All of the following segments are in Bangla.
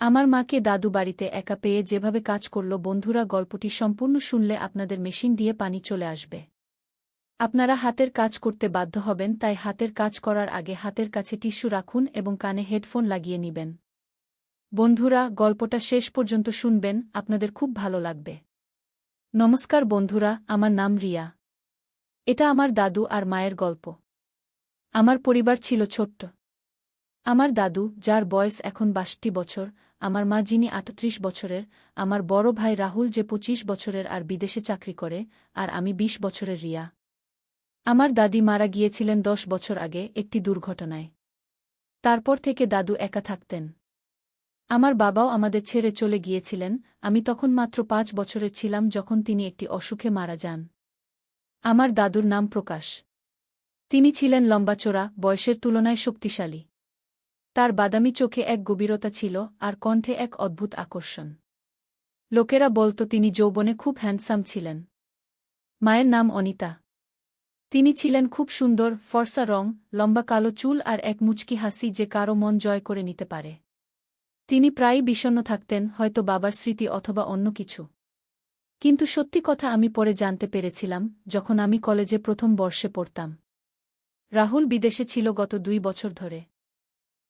আমার মাকে দাদু বাড়িতে একা পেয়ে যেভাবে কাজ করল বন্ধুরা গল্পটি সম্পূর্ণ শুনলে আপনাদের মেশিন দিয়ে পানি চলে আসবে। আপনারা হাতের কাজ করতে বাধ্য হবেন, তাই হাতের কাজ করার আগে হাতের কাছে টিস্যু রাখুন এবং কানে হেডফোন লাগিয়ে নিবেন। বন্ধুরা, গল্পটা শেষ পর্যন্ত শুনবেন, আপনাদের খুব ভালো লাগবে। নমস্কার বন্ধুরা, আমার নাম রিয়া। এটা আমার দাদু আর মায়ের গল্প। আমার পরিবার ছিল ছোট্ট। আমার দাদু, যার বয়স এখন ৬২ বছর, আমার মা যিনি ৩৮ বছরের, আমার বড় ভাই রাহুল যে ২৫ বছরের আর বিদেশে চাকরি করে, আর আমি ২০ বছরের রিয়া। আমার দাদি মারা গিয়েছিলেন ১০ বছর আগে একটি দুর্ঘটনায়। তারপর থেকে দাদু একা থাকতেন। আমার বাবাও আমাদের ছেড়ে চলে গিয়েছিলেন, আমি তখন মাত্র ৫ বছরের ছিলাম যখন তিনি একটি অসুখে মারা যান। আমার দাদুর নাম প্রকাশ। তিনি ছিলেন লম্বাচোরা, বয়সের তুলনায় শক্তিশালী। তার বাদামি চোখে এক গভীরতা ছিল, আর কণ্ঠে এক অদ্ভুত আকর্ষণ। লোকেরা বলত তিনি যৌবনে খুব হ্যান্ডসাম ছিলেন। মায়ের নাম অনিতা। তিনি ছিলেন খুব সুন্দর, ফর্সা রং, লম্বা কালো চুল আর এক মুচকি হাসি যে কারো মন জয় করে নিতে পারে। তিনি প্রায়ই বিষণ্ণ থাকতেন, হয়তো বাবার স্মৃতি অথবা অন্য কিছু। কিন্তু সত্যি কথা আমি পরে জানতে পেরেছিলাম, যখন আমি কলেজে প্রথম বর্ষে পড়তাম। রাহুল বিদেশে ছিল গত ২ বছর ধরে।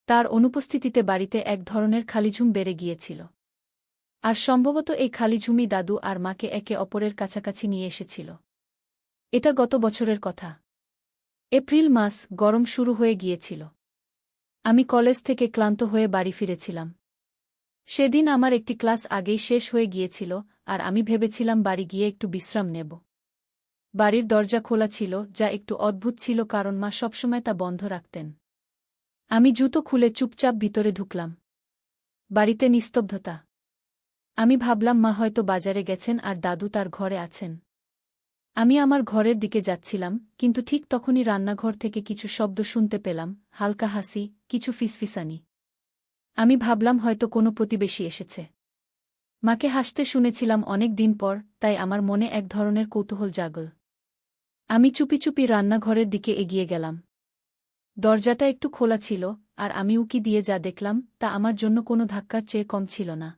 তার অনুপস্থিতিতে বাড়িতে এক ধরনের খালিঝুম বেড়ে গিয়েছিল। আর সম্ভবত এই খালিঝুমই দাদু আর মাকে একে অপরের কাছাকাছি নিয়ে এসেছিল। এটা গত বছরের কথা। এপ্রিল মাস, গরম শুরু হয়ে গিয়েছিল। আমি কলেজ থেকে ক্লান্ত হয়ে বাড়ি ফিরেছিলাম। সেদিন আমার একটি ক্লাস আগেই শেষ হয়ে গিয়েছিল, আর আমি ভেবেছিলাম বাড়ি গিয়ে একটু বিশ্রাম নেব। বাড়ির দরজা খোলা ছিল, যা একটু অদ্ভুত ছিল কারণ মা সবসময় তা বন্ধ রাখতেন। আমি জুতো খুলে চুপচাপ ভিতরে ঢুকলাম। বাড়িতে নিস্তব্ধতা। আমি ভাবলাম মা হয়তো বাজারে গেছেন আর দাদু তার ঘরে আছেন। আমি আমার ঘরের দিকে যাচ্ছিলাম, কিন্তু ঠিক তখনই রান্নাঘর থেকে কিছু শব্দ শুনতে পেলাম, হালকা হাসি, কিছু ফিসফিসানি। আমি ভাবলাম হয়তো কোনো প্রতিবেশী এসেছে। মাকে হাসতে শুনেছিলাম অনেক দিন পর, তাই আমার মনে এক ধরনের কৌতূহল জাগল। আমি চুপি চুপি রান্নাঘরের দিকে এগিয়ে গেলাম। দরজাটা একটু খোলা ছিল, আর আমি উকি দিয়ে যা দেখলাম তা আমার জন্য কোনো ধাক্কার চেয়ে কম ছিল না।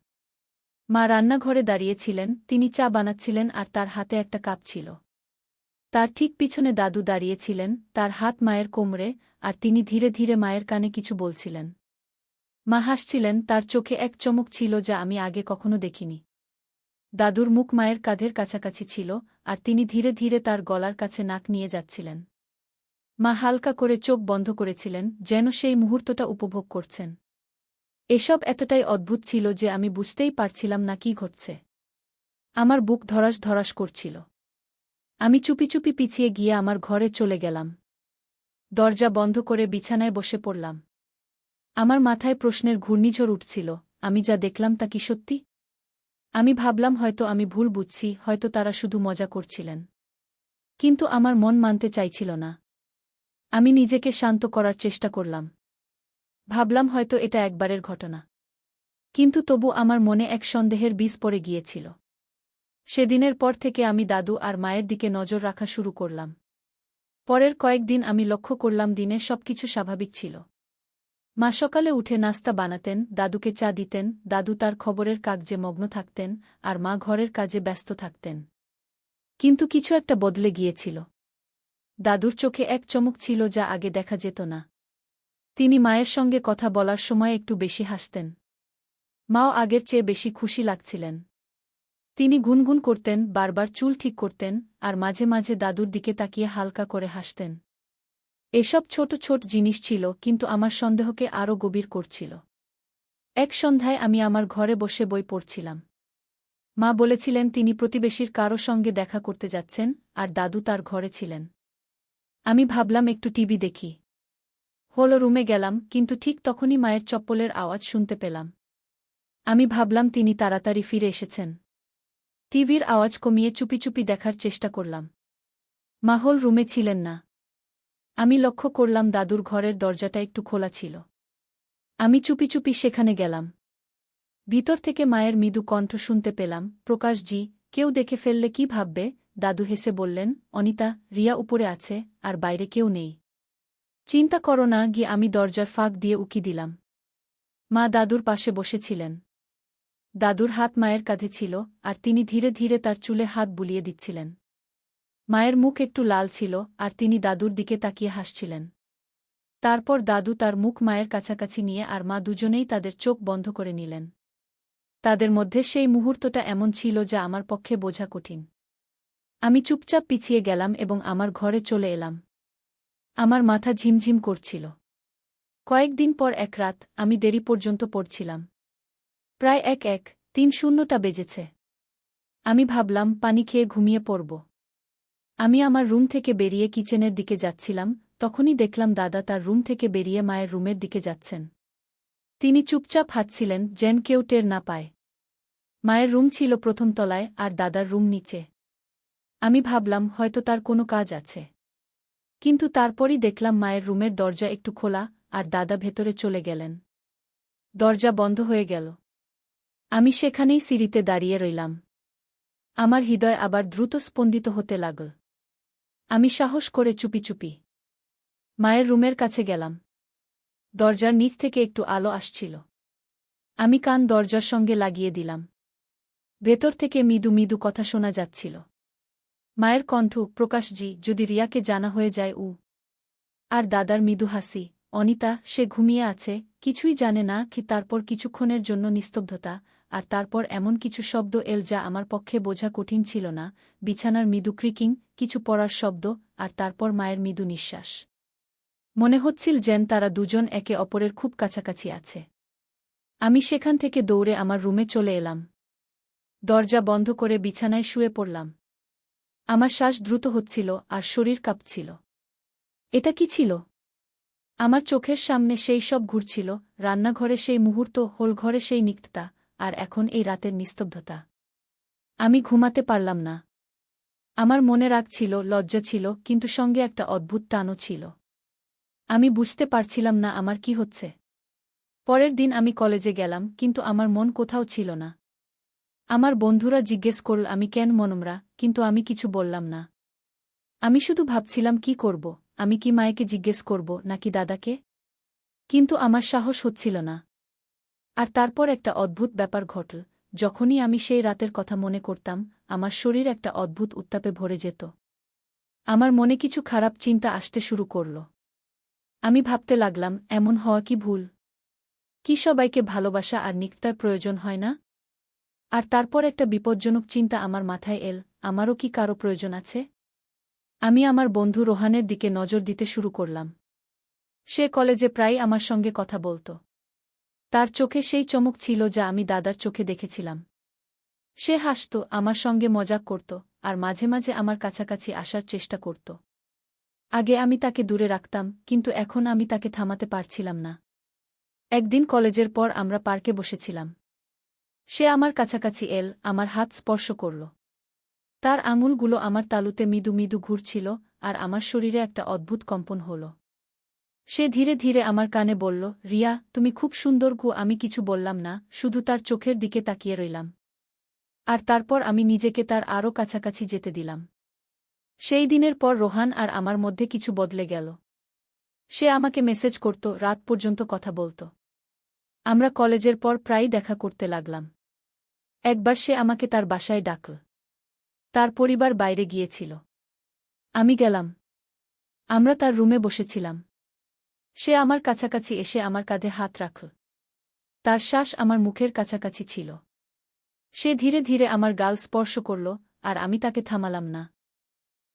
মা রান্নাঘরে দাঁড়িয়েছিলেন, তিনি চা বানাচ্ছিলেন আর তার হাতে একটা কাপ ছিল। তার ঠিক পিছনে দাদু দাঁড়িয়েছিলেন, তার হাত মায়ের কোমরে, আর তিনি ধীরে ধীরে মায়ের কানে কিছু বলছিলেন। মা হাসছিলেন, তার চোখে এক চমক ছিল যা আমি আগে কখনো দেখিনি। দাদুর মুখ মায়ের কাঁধের কাছাকাছি ছিল, আর তিনি ধীরে ধীরে তার গলার কাছে নাক নিয়ে যাচ্ছিলেন। মা হালকা করে চোখ বন্ধ করেছিলেন, যেন সেই মুহূর্তটা উপভোগ করছেন। এসব এতটাই অদ্ভুত ছিল যে আমি বুঝতেই পারছিলাম না কী ঘটছে। আমার বুক ধড়াস ধড়াস করছিল। আমি চুপি চুপি পিছিয়ে গিয়ে আমার ঘরে চলে গেলাম। দরজা বন্ধ করে বিছানায় বসে পড়লাম। আমার মাথায় প্রশ্নের ঘূর্ণিঝড় উঠছিল, আমি যা দেখলাম তা কি সত্যি? আমি ভাবলাম হয়তো আমি ভুল বুঝছি, হয়তো তারা শুধু মজা করছিলেন। কিন্তু আমার মন মানতে চাইছিল না। আমি নিজেকে শান্ত করার চেষ্টা করলাম। ভাবলাম হয়তো এটা একবারের ঘটনা। কিন্তু তবু আমার মনে এক সন্দেহের বীজ পড়ে গিয়েছিল। সেদিনের পর থেকে আমি দাদু আর মায়ের দিকে নজর রাখা শুরু করলাম। পরের কয়েকদিন আমি লক্ষ্য করলাম দিনে সবকিছু স্বাভাবিক ছিল। মা সকালে উঠে নাস্তা বানাতেন, দাদুকে চা দিতেন, দাদু তার খবরের কাগজে মগ্ন থাকতেন, আর মা ঘরের কাজে ব্যস্ত থাকতেন। কিন্তু কিছু একটা বদলে গিয়েছিল। দাদুর চোখে এক চমক ছিল যা আগে দেখা যেত না। তিনি মায়ের সঙ্গে কথা বলার সময় একটু বেশি হাসতেন। মাও আগের চেয়ে বেশি খুশি লাগছিলেন। তিনি গুনগুন করতেন, বারবার চুল ঠিক করতেন, আর মাঝে মাঝে দাদুর দিকে তাকিয়ে হালকা করে হাসতেন। এসব ছোট ছোট জিনিস ছিল, কিন্তু আমার সন্দেহকে আরও গভীর করছিল। এক সন্ধ্যায় আমি আমার ঘরে বসে বই পড়ছিলাম। মা বলেছিলেন তিনি প্রতিবেশীর কারো সঙ্গে দেখা করতে যাচ্ছেন, আর দাদু তার ঘরে ছিলেন। আমি ভাবলাম একটু টিভি দেখি। হলো রুমে গেলাম, কিন্তু ঠিক তখনই মায়ের চপ্পলের আওয়াজ শুনতে পেলাম। আমি ভাবলাম তিনি তাড়াতাড়ি ফিরে এসেছেন। টিভির আওয়াজ কমিয়ে চুপি চুপি দেখার চেষ্টা করলাম। মা হল রুমে ছিলেন না। আমি লক্ষ্য করলাম দাদুর ঘরের দরজাটা একটু খোলা ছিল। আমি চুপি চুপি সেখানে গেলাম। ভিতর থেকে মায়ের মৃদু কণ্ঠ শুনতে পেলাম, প্রকাশজি, কেউ দেখে ফেললে কি ভাববে? দাদু হেসে বললেন, অনিতা, রিয়া উপরে আছে, আর বাইরে কেউ নেই। চিন্তা করো না। গিয়ে আমি দরজার ফাঁক দিয়ে উকি দিলাম। মা দাদুর পাশে বসেছিলেন। দাদুর হাত মায়ের কাঁধে ছিল, আর তিনি ধীরে ধীরে তার চুলে হাত বুলিয়ে দিচ্ছিলেন। মায়ের মুখ একটু লাল ছিল, আর তিনি দাদুর দিকে তাকিয়ে হাসছিলেন। তারপর দাদু তার মুখ মায়ের কাছাকাছি নিয়ে আর মা দুজনেই তাদের চোখ বন্ধ করে নিলেন। তাদের মধ্যে সেই মুহূর্তটা এমন ছিল যা আমার পক্ষে বোঝা কঠিন। আমি চুপচাপ পিছিয়ে গেলাম এবং আমার ঘরে চলে এলাম। আমার মাথা ঝিমঝিম করছিল। কয়েকদিন পর এক রাত আমি দেরি পর্যন্ত পড়ছিলাম। প্রায় 1:30টা বেজেছে। আমি ভাবলাম পানি খেয়ে ঘুমিয়ে পড়ব। আমি আমার রুম থেকে বেরিয়ে কিচেনের দিকে যাচ্ছিলাম, তখনই দেখলাম দাদা তার রুম থেকে বেরিয়ে মায়ের রুমের দিকে যাচ্ছেন। তিনি চুপচাপ হাঁটছিলেন, যেন কেউ টের না পায়। মায়ের রুম ছিল প্রথম তলায় আর দাদার রুম নিচে। আমি ভাবলাম হয়তো তার কোনো কাজ আছে। কিন্তু তারপরই দেখলাম মায়ের রুমের দরজা একটু খোলা, আর দাদা ভেতরে চলে গেলেন। দরজা বন্ধ হয়ে গেল। আমি সেখানেই সিঁড়িতে দাঁড়িয়ে রইলাম। আমার হৃদয় আবার দ্রুত স্পন্দিত হতে লাগল। আমি সাহস করে চুপি চুপি মায়ের রুমের কাছে গেলাম। দরজার নিচ থেকে একটু আলো আসছিল। আমি কান দরজার সঙ্গে লাগিয়ে দিলাম। ভেতর থেকে মৃদু মৃদু কথা শোনা যাচ্ছিল। মায়ের কণ্ঠ, প্রকাশজি, যদি রিয়াকে জানা হয়ে যায় আর দাদার মৃদু হাসি, অনিতা, সে ঘুমিয়ে আছে, কিছুই জানে না কি। তারপর কিছুক্ষণের জন্য নিস্তব্ধতা, আর তারপর এমন কিছু শব্দ এল যা আমার পক্ষে বোঝা কঠিন ছিল না। বিছানার মৃদু ক্রিকিং, কিছু পড়ার শব্দ, আর তারপর মায়ের মৃদু নিঃশ্বাস। মনে হচ্ছিল যেন তারা দুজন একে অপরের খুব কাছাকাছি আছে। আমি সেখান থেকে দৌড়ে আমার রুমে চলে এলাম। দরজা বন্ধ করে বিছানায় শুয়ে পড়লাম। আমার শ্বাস দ্রুত হচ্ছিল আর শরীর কাঁপছিল। এটা কি ছিল? আমার চোখের সামনে সেই সব ঘুরছিল, রান্নাঘরে সেই মুহূর্ত, হোলঘরে সেই নিকটতা, আর এখন এই রাতের নিস্তব্ধতা। আমি ঘুমাতে পারলাম না। আমার মনে রাগ ছিল, লজ্জা ছিল, কিন্তু সঙ্গে একটা অদ্ভুত টানও ছিল। আমি বুঝতে পারছিলাম না আমার কি হচ্ছে। পরের দিন আমি কলেজে গেলাম, কিন্তু আমার মন কোথাও ছিল না। আমার বন্ধুরা জিজ্ঞেস করল আমি কেন মনমরা, কিন্তু আমি কিছু বললাম না। আমি শুধু ভাবছিলাম কি করব, আমি কি মায়েকে জিজ্ঞেস করব নাকি দাদাকে? কিন্তু আমার সাহস হচ্ছিল না। আর তারপর একটা অদ্ভুত ব্যাপার ঘটল। যখনই আমি সেই রাতের কথা মনে করতাম, আমার শরীর একটা অদ্ভুত উত্তাপে ভরে যেত। আমার মনে কিছু খারাপ চিন্তা আসতে শুরু করল। আমি ভাবতে লাগলাম, এমন হওয়া কি ভুল? কি সবাইকে ভালোবাসা আর নিকটার প্রয়োজন হয় না? আর তারপর একটা বিপজ্জনক চিন্তা আমার মাথায় এল, আমারও কি কারো প্রয়োজন আছে? আমি আমার বন্ধু রোহানের দিকে নজর দিতে শুরু করলাম। সে কলেজে প্রায় আমার সঙ্গে কথা বলত। তার চোখে সেই চমক ছিল যা আমি দাদার চোখে দেখেছিলাম। সে হাসত, আমার সঙ্গে মজাক করত, আর মাঝে মাঝে আমার কাছাকাছি আসার চেষ্টা করত। আগে আমি তাকে দূরে রাখতাম, কিন্তু এখন আমি তাকে থামাতে পারছিলাম না। একদিন কলেজের পর আমরা পার্কে বসেছিলাম। সে আমার কাছাকাছি এল, আমার হাত স্পর্শ করল। তার আঙুলগুলো আমার তালুতে মৃদু মৃদু ঘুরছিল, আর আমার শরীরে একটা অদ্ভুত কম্পন হল। সে ধীরে ধীরে আমার কানে বলল, রিয়া, তুমি খুব সুন্দর। আমি কিছু বললাম না, শুধু তার চোখের দিকে তাকিয়ে রইলাম। আর তারপর আমি নিজেকে তার আরও কাছাকাছি যেতে দিলাম। সেই দিনের পর রোহান আর আমার মধ্যে কিছু বদলে গেল। সে আমাকে মেসেজ করত, রাত পর্যন্ত কথা বলত। আমরা কলেজের পর প্রায়ই দেখা করতে লাগলাম। একবার সে আমাকে তার বাসায় ডাকল। তার পরিবার বাইরে গিয়েছিল। আমি গেলাম। আমরা তার রুমে বসেছিলাম। সে আমার কাছাকাছি এসে আমার কাঁধে হাত রাখল। তার শ্বাস আমার মুখের কাছাকাছি ছিল। সে ধীরে ধীরে আমার গাল স্পর্শ করল, আর আমি তাকে থামালাম না।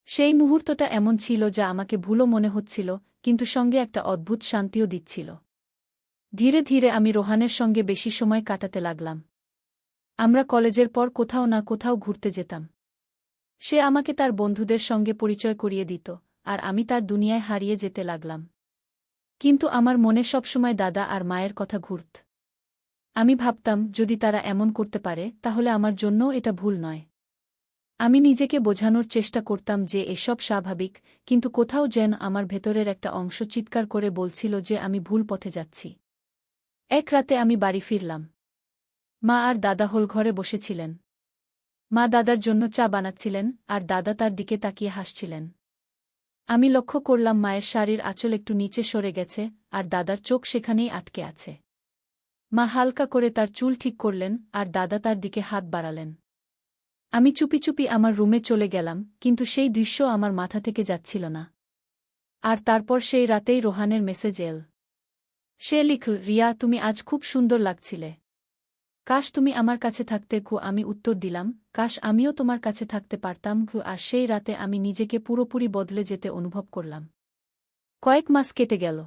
সেই মুহূর্তটা এমন ছিল যা আমাকে ভুলও মনে হচ্ছিল, কিন্তু সঙ্গে একটা অদ্ভুত শান্তিও দিচ্ছিল। ধীরে ধীরে আমি রোহানের সঙ্গে বেশি সময় কাটাতে লাগলাম। আমরা কলেজের পর কোথাও না কোথাও ঘুরতে যেতাম। সে আমাকে তার বন্ধুদের সঙ্গে পরিচয় করিয়ে দিত, আর আমি তার দুনিয়ায় হারিয়ে যেতে লাগলাম। কিন্তু আমার মনে সবসময় দাদা আর মায়ের কথা ঘুরত। আমি ভাবতাম, যদি তারা এমন করতে পারে, তাহলে আমার জন্যও এটা ভুল নয়। আমি নিজেকে বোঝানোর চেষ্টা করতাম যে এসব স্বাভাবিক, কিন্তু কোথাও যেন আমার ভেতরের একটা অংশ চিৎকার করে বলছিল যে আমি ভুল পথে যাচ্ছি। এক রাতে আমি বাড়ি ফিরলাম। মা আর দাদা হোলঘরে বসেছিলেন। মা দাদার জন্য চা বানাচ্ছিলেন, আর দাদা তার দিকে তাকিয়ে হাসছিলেন। আমি লক্ষ্য করলাম মায়ের শাড়ির আঁচল একটু নিচে সরে গেছে, আর দাদার চোখ সেখানেই আটকে আছে। মা হালকা করে তার চুল ঠিক করলেন আর দাদা তার দিকে হাত বাড়ালেন। আমি চুপি চুপি আমার রুমে চলে গেলাম, কিন্তু সেই দৃশ্য আমার মাথা থেকে যাচ্ছিল না। আর তারপর সেই রাতেই রোহানের মেসেজ এল। সে লিখল, রিয়া, তুমি আজ খুব সুন্দর লাগছিলে। কাশ তুমি আমার কাছে থাকতে। আমি উত্তর দিলাম, কাশ আমিও তোমার কাছে থাকতে পারতাম। আর সেই রাতে আমি নিজেকে পুরোপুরি বদলে যেতে অনুভব করলাম। কয়েক মাস কেটে গেল।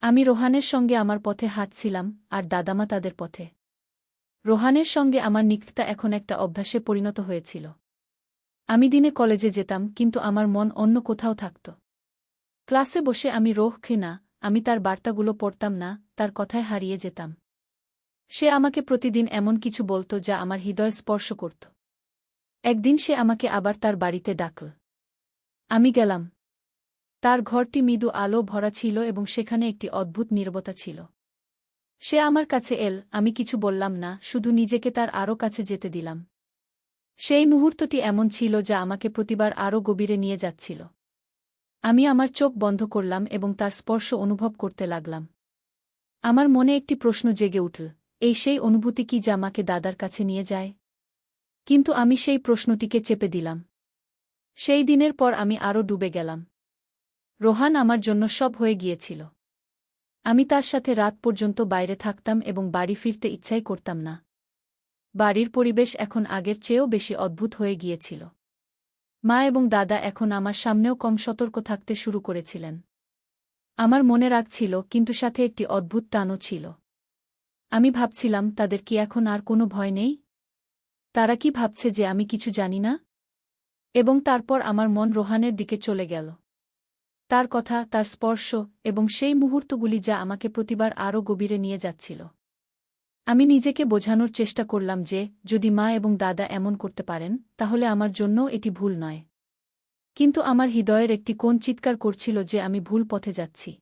আমি রোহানের সঙ্গে আমার পথে হাঁটছিলাম, আর দাদামা তাদের পথে। রোহানের সঙ্গে আমার নিকটতা এখন একটা অভ্যাসে পরিণত হয়েছিল। আমি দিনে কলেজে যেতাম, কিন্তু আমার মন অন্য কোথাও থাকত। ক্লাসে বসে আমি না, আমি তার বার্তাগুলো পড়তাম না, তার কথায় হারিয়ে যেতাম। সে আমাকে প্রতিদিন এমন কিছু বলত যা আমার হৃদয় স্পর্শ করত। একদিন সে আমাকে আবার তার বাড়িতে ডাকল। আমি গেলাম। তার ঘরটি মৃদু আলো ভরা ছিল এবং সেখানে একটি অদ্ভুত নীরবতা ছিল। সে আমার কাছে এল, আমি কিছু বললাম না, শুধু নিজেকে তার আরও কাছে যেতে দিলাম। সেই মুহূর্তটি এমন ছিল যা আমাকে প্রতিবার আরও গভীরে নিয়ে যাচ্ছিল। আমি আমার চোখ বন্ধ করলাম এবং তার স্পর্শ অনুভব করতে লাগলাম। আমার মনে একটি প্রশ্ন জেগে উঠল, এই সেই অনুভূতি কি যা আমাকে দাদার কাছে নিয়ে যায়? কিন্তু আমি সেই প্রশ্নটিকে চেপে দিলাম। সেই দিনের পর আমি আরও ডুবে গেলাম। রোহান আমার জন্য সব হয়ে গিয়েছিল। আমি তার সাথে রাত পর্যন্ত বাইরে থাকতাম এবং বাড়ি ফিরতে ইচ্ছাই করতাম না। বাড়ির পরিবেশ এখন আগের চেয়েও বেশি অদ্ভুত হয়ে গিয়েছিল। মা এবং দাদা এখন আমার সামনেও কম সতর্ক থাকতে শুরু করেছিলেন। আমার মনে রাগ ছিল, কিন্তু সাথে একটি অদ্ভুত টানও ছিল। আমি ভাবছিলাম, তাদের কি এখন আর কোনো ভয় নেই? তারা কি ভাবছে যে আমি কিছু জানি না? এবং তারপর আমার মন রোহানের দিকে চলে গেল। তার কথা, তার স্পর্শ, এবং সেই মুহূর্তগুলি যা আমাকে প্রতিবার আরও গভীরে নিয়ে যাচ্ছিল। আমি নিজেকে বোঝানোর চেষ্টা করলাম যে, যদি মা এবং দাদা এমন করতে পারেন, তাহলে আমার জন্যও এটি ভুল নয়। কিন্তু আমার হৃদয়ের একটি কোণ চিৎকার করছিল যে আমি ভুল পথে যাচ্ছি।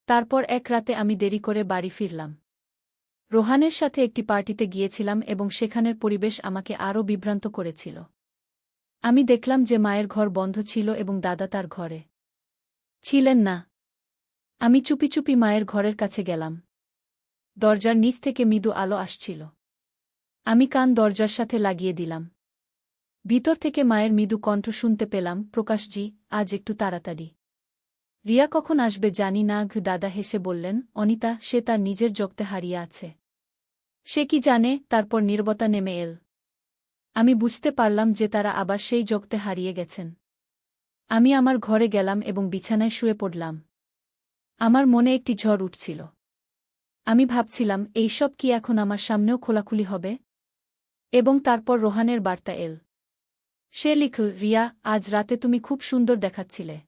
তারপর এক রাতে আমি দেরি করে বাড়ি ফিরলাম। রোহানের সাথে একটি পার্টিতে গিয়েছিলাম এবং সেখানের পরিবেশ আমাকে আরও বিভ্রান্ত করেছিল। আমি দেখলাম যে মায়ের ঘর বন্ধ ছিল এবং দাদা তার ঘরে ছিলেন না। আমি চুপি চুপি মায়ের ঘরের কাছে গেলাম। দরজার নিচ থেকে মৃদু আলো আসছিল। আমি কান দরজার সাথে লাগিয়ে দিলাম। ভিতর থেকে মায়ের মৃদু কণ্ঠ শুনতে পেলাম, প্রকাশজি, আজ একটু তাড়াতাড়ি। রিয়া কখন আসবে জানি না। দাদা হেসে বললেন, অনিতা, সে তার নিজের জগতে হারিয়ে আছে। সে কি জানে? তারপর নীরবতা নেমে এল। আমি বুঝতে পারলাম যে তারা আবার সেই জগতে হারিয়ে গেছেন। আমি আমার ঘরে গেলাম এবং বিছানায় শুয়ে পড়লাম। আমার মনে একটি ঝড় উঠছিল। আমি ভাবছিলাম, এই সব কি এখন আমার সামনেও খোলাখুলি হবে? এবং তারপর রোহানের বার্তা এল। সে লিখল, রিয়া, আজ রাতে তুমি খুব সুন্দর দেখাচ্ছিলে।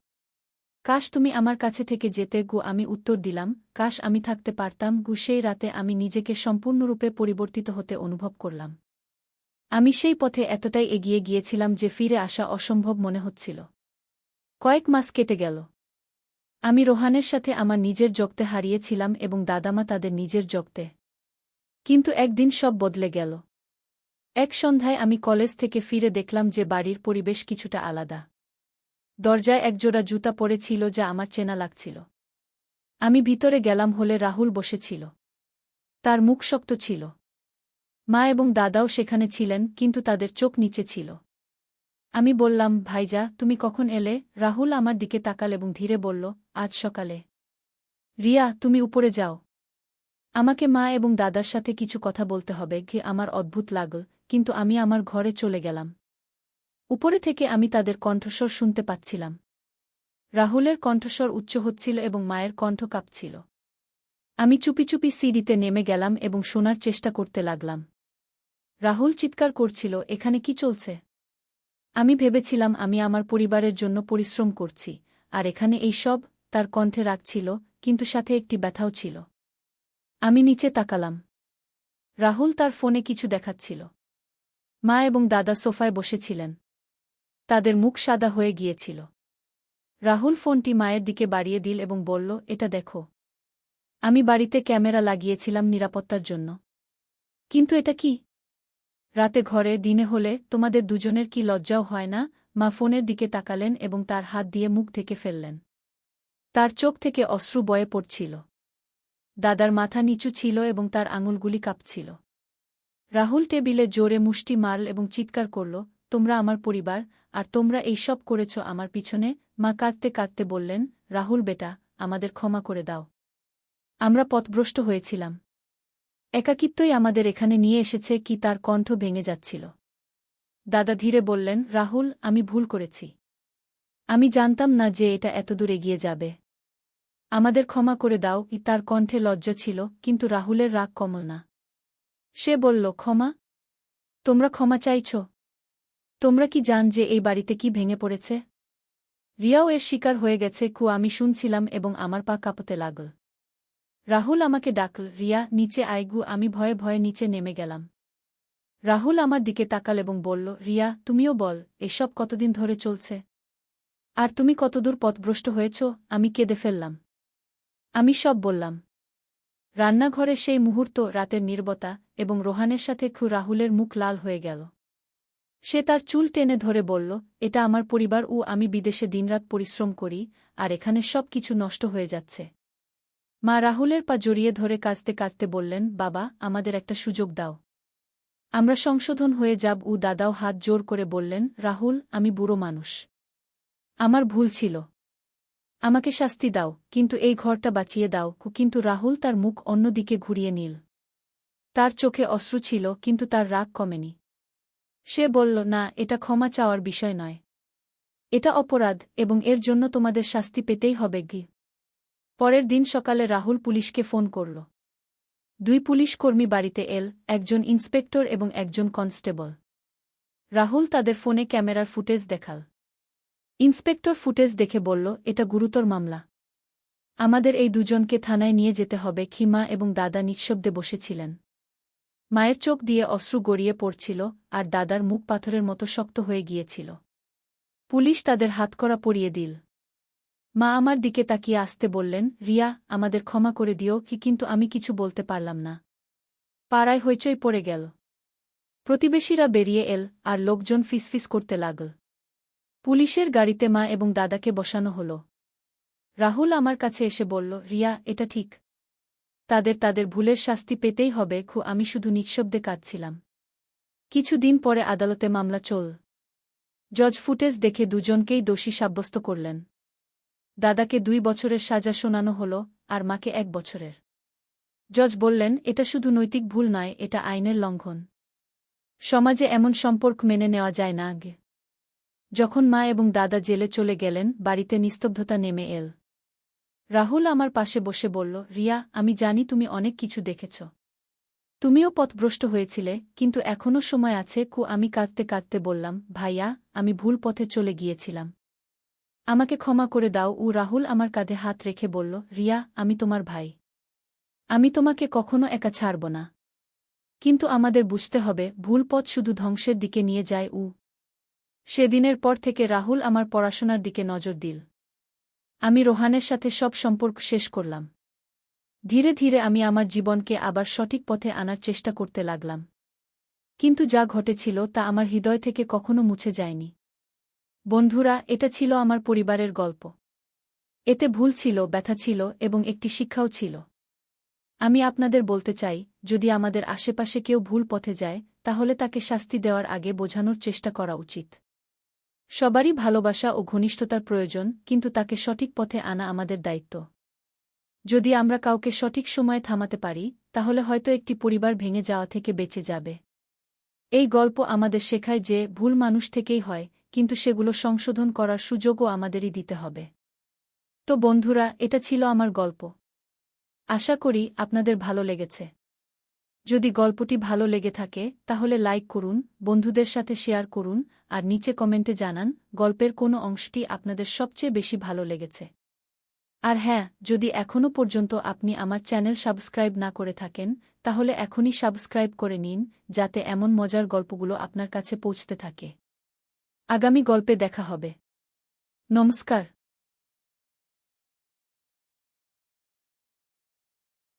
কাশ তুমি আমার কাছে থেকে যেতে। আমি উত্তর দিলাম, কাশ আমি থাকতে পারতাম। সেই রাতে আমি নিজেকে সম্পূর্ণরূপে পরিবর্তিত হতে অনুভব করলাম। আমি সেই পথে এতটাই এগিয়ে গিয়েছিলাম যে ফিরে আসা অসম্ভব মনে হচ্ছিল। কয়েক মাস কেটে গেল। আমি রোহানের সাথে আমার নিজের জগতে হারিয়েছিলাম এবং দাদামা তাদের নিজের জগতে। কিন্তু একদিন সব বদলে গেল। এক সন্ধ্যায় আমি কলেজ থেকে ফিরে দেখলাম যে বাড়ির পরিবেশ কিছুটা আলাদা। দরজায় একজোড়া জুতা পরে ছিল যা আমার চেনা লাগছিল। আমি ভিতরে গেলাম হলে রাহুল বসেছিল। তার মুখ শক্ত ছিল। মা এবং দাদাও সেখানে ছিলেন, কিন্তু তাদের চোখ নিচে ছিল। আমি বললাম, ভাইজা, তুমি কখন এলে? রাহুল আমার দিকে তাকাল এবং ধীরে বলল, আজ সকালে। রিয়া, তুমি উপরে যাও। আমাকে মা এবং দাদার সাথে কিছু কথা বলতে হবে। আমার অদ্ভুত লাগল, কিন্তু আমি আমার ঘরে চলে গেলাম। উপরে থেকে আমি তাদের কণ্ঠস্বর শুনতে পাচ্ছিলাম। রাহুলের কণ্ঠস্বর উচ্চ হচ্ছিল এবং মায়ের কণ্ঠ কাঁপছিল। আমি চুপি চুপি সিঁড়িতে নেমে গেলাম এবং শোনার চেষ্টা করতে লাগলাম। রাহুল চিৎকার করছিল, এখানে কি চলছে? আমি ভেবেছিলাম আমি আমার পরিবারের জন্য পরিশ্রম করছি, আর এখানে এই সব। তার কণ্ঠে রাগ ছিল, কিন্তু সাথে একটি ব্যথাও ছিল। আমি নিচে তাকালাম। রাহুল তার ফোনে কিছু দেখাচ্ছিল। মা এবং দাদা সোফায় বসেছিলেন। তাদের মুখ সাদা হয়ে গিয়েছিল। রাহুল ফোনটি মায়ের দিকে বাড়িয়ে দিল এবং বলল, এটা দেখো। আমি বাড়িতে ক্যামেরা লাগিয়েছিলাম নিরাপত্তার জন্য। কিন্তু এটা কি? রাতে ঘরে, দিনে হলে তোমাদের দুজনের কি লজ্জাও হয় না? মা ফোনের দিকে তাকালেন এবং তার হাত দিয়ে মুখ ঢেকে ফেললেন। তার চোখ থেকে অশ্রু বয়ে পড়ছিল। দাদার মাথা নিচু ছিল এবং তার আঙুলগুলি কাঁপছিল। রাহুল টেবিলে জোরে মুষ্টি মারল এবং চিৎকার করল, তোমরা আমার পরিবার, আর তোমরা এই সব করেছ আমার পিছনে। মা কাঁদতে কাঁদতে বললেন, রাহুল বেটা, আমাদের ক্ষমা করে দাও। আমরা পথভ্রষ্ট হয়েছিলাম। একাকিত্বই আমাদের এখানে নিয়ে এসেছে। কি তার কণ্ঠ ভেঙে যাচ্ছিল। দাদা ধীরে বললেন, রাহুল, আমি ভুল করেছি। আমি জানতাম না যে এটা এতদূর এগিয়ে যাবে। আমাদের ক্ষমা করে দাও। তার কণ্ঠে লজ্জা ছিল, কিন্তু রাহুলের রাগ কমল না। সে বলল, ক্ষমা? তোমরা ক্ষমা চাইছ? তোমরা কি জান যে এই বাড়িতে কি ভেঙে পড়েছে? রিয়াও এর শিকার হয়ে গেছে। আমি শুনছিলাম এবং আমার পা কাঁপতে লাগল। রাহুল আমাকে ডাকল, রিয়া, নিচে আয়। আমি ভয়ে ভয়ে নিচে নেমে গেলাম। রাহুল আমার দিকে তাকাল এবং বলল, রিয়া, তুমিও বল, এসব কতদিন ধরে চলছে? আর তুমি কতদূর পথভ্রষ্ট হয়েছ? আমি কেঁদে ফেললাম। আমি সব বললাম। রান্নাঘরে সেই মুহূর্ত, রাতের নীরবতা, এবং রোহানের সাথে রাহুলের মুখ লাল হয়ে গেল। সে তার চুল টেনে ধরে বলল, এটা আমার পরিবার আমি বিদেশে দিনরাত পরিশ্রম করি, আর এখানে সব কিছু নষ্ট হয়ে যাচ্ছে। মা রাহুলের পা জড়িয়ে ধরে কাঁদতে কাঁদতে বললেন, বাবা, আমাদের একটা সুযোগ দাও। আমরা সংশোধন হয়ে যাব। দাদাও হাত জোর করে বললেন, রাহুল, আমি বুড়ো মানুষ। আমার ভুল ছিল। আমাকে শাস্তি দাও, কিন্তু এই ঘরটা বাঁচিয়ে দাও। কিন্তু রাহুল তার মুখ অন্যদিকে ঘুরিয়ে নিল। তার চোখে অশ্রু ছিল, কিন্তু তার রাগ কমেনি। সে বলল, না, এটা ক্ষমা চাওয়ার বিষয় নয়। এটা অপরাধ, এবং এর জন্য তোমাদের শাস্তি পেতেই হবে। পরের দিন সকালে রাহুল পুলিশকে ফোন করল। 2 পুলিশ কর্মী বাড়িতে এল, একজন ইন্সপেক্টর এবং একজন কনস্টেবল। রাহুল তাদের ফোনে ক্যামেরার ফুটেজ দেখাল। ইন্সপেক্টর ফুটেজ দেখে বলল, এটা গুরুতর মামলা। আমাদের এই দুজনকে থানায় নিয়ে যেতে হবে। মা এবং দাদা নিঃশব্দে বসেছিলেন। মায়ের চোখ দিয়ে অশ্রু গড়িয়ে পড়ছিল, আর দাদার মুখ পাথরের মতো শক্ত হয়ে গিয়েছিল। পুলিশ তাদের হাতকড়া পরিয়ে দিল। মা আমার দিকে তাকিয়ে আসতে বললেন, রিয়া, আমাদের ক্ষমা করে দিও। কিন্তু আমি কিছু বলতে পারলাম না। পাড়ায় হইচই পড়ে গেল। প্রতিবেশীরা বেরিয়ে এল, আর লোকজন ফিসফিস করতে লাগল। পুলিশের গাড়িতে মা এবং দাদাকে বসানো হল। রাহুল আমার কাছে এসে বলল, রিয়া, এটা ঠিক। তাদের ভুলের শাস্তি পেতেই হবে। আমি শুধু নিঃশব্দে কাঁদছিলাম। কিছুদিন পরে আদালতে মামলা চল। জজ ফুটেজ দেখে দুজনকেই দোষী সাব্যস্ত করলেন। দাদাকে 2 বছরের সাজা শোনানো হল, আর মাকে 1 বছরের। জজ বললেন, এটা শুধু নৈতিক ভুল নয়, এটা আইনের লঙ্ঘন। সমাজে এমন সম্পর্ক মেনে নেওয়া যায় না। যখন মা এবং দাদা জেলে চলে গেলেন, বাড়িতে নিস্তব্ধতা নেমে এল। রাহুল আমার পাশে বসে বলল, রিয়া, আমি জানি তুমি অনেক কিছু দেখেছ। তুমিও পথভ্রষ্ট হয়েছিলে, কিন্তু এখনও সময় আছে। আমি কাঁদতে কাঁদতে বললাম, ভাইয়া, আমি ভুল পথে চলে গিয়েছিলাম। আমাকে ক্ষমা করে দাও। রাহুল আমার কাঁধে হাত রেখে বলল, রিয়া, আমি তোমার ভাই। আমি তোমাকে কখনো একা ছাড়ব না। কিন্তু আমাদের বুঝতে হবে, ভুল পথ শুধু ধ্বংসের দিকে নিয়ে যায়। সেদিনের পর থেকে রাহুল আমার পড়াশোনার দিকে নজর দিল। আমি রোহানের সাথে সব সম্পর্ক শেষ করলাম। ধীরে ধীরে আমি আমার জীবনকে আবার সঠিক পথে আনার চেষ্টা করতে লাগলাম। কিন্তু যা ঘটেছিল তা আমার হৃদয় থেকে কখনো মুছে যায়নি। বন্ধুরা, এটা ছিল আমার পরিবারের গল্প। এতে ভুল ছিল, ব্যথা ছিল, এবং একটি শিক্ষাও ছিল। আমি আপনাদের বলতে চাই, যদি আমাদের আশেপাশে কেউ ভুল পথে যায়, তাহলে তাকে শাস্তি দেওয়ার আগে বোঝানোর চেষ্টা করা উচিত। সবারই ভালোবাসা ও ঘনিষ্ঠতার প্রয়োজন, কিন্তু তাকে সঠিক পথে আনা আমাদের দায়িত্ব। যদি আমরা কাউকে সঠিক সময়ে থামাতে পারি, তাহলে হয়তো একটি পরিবার ভেঙে যাওয়া থেকে বেঁচে যাবে। এই গল্প আমাদের শেখায় যে ভুল মানুষ থেকেই হয়, কিন্তু সেগুলো সংশোধন করার সুযোগও আমাদেরই দিতে হবে। তো বন্ধুরা, এটা ছিল আমার গল্প। আশা করি আপনাদের ভালো লেগেছে। যদি গল্পটি ভালো লেগে থাকে, তাহলে লাইক করুন, বন্ধুদের সাথে শেয়ার করুন, আর নিচে কমেন্টে জানান গল্পের কোনো অংশটি আপনাদের সবচেয়ে বেশি ভালো লেগেছে। আর হ্যাঁ, যদি এখনও পর্যন্ত আপনি আমার চ্যানেল সাবস্ক্রাইব না করে থাকেন, তাহলে এখনই সাবস্ক্রাইব করে নিন, যাতে এমন মজার গল্পগুলো আপনার কাছে পৌঁছতে থাকে। আগামী গল্পে দেখা হবে। নমস্কার।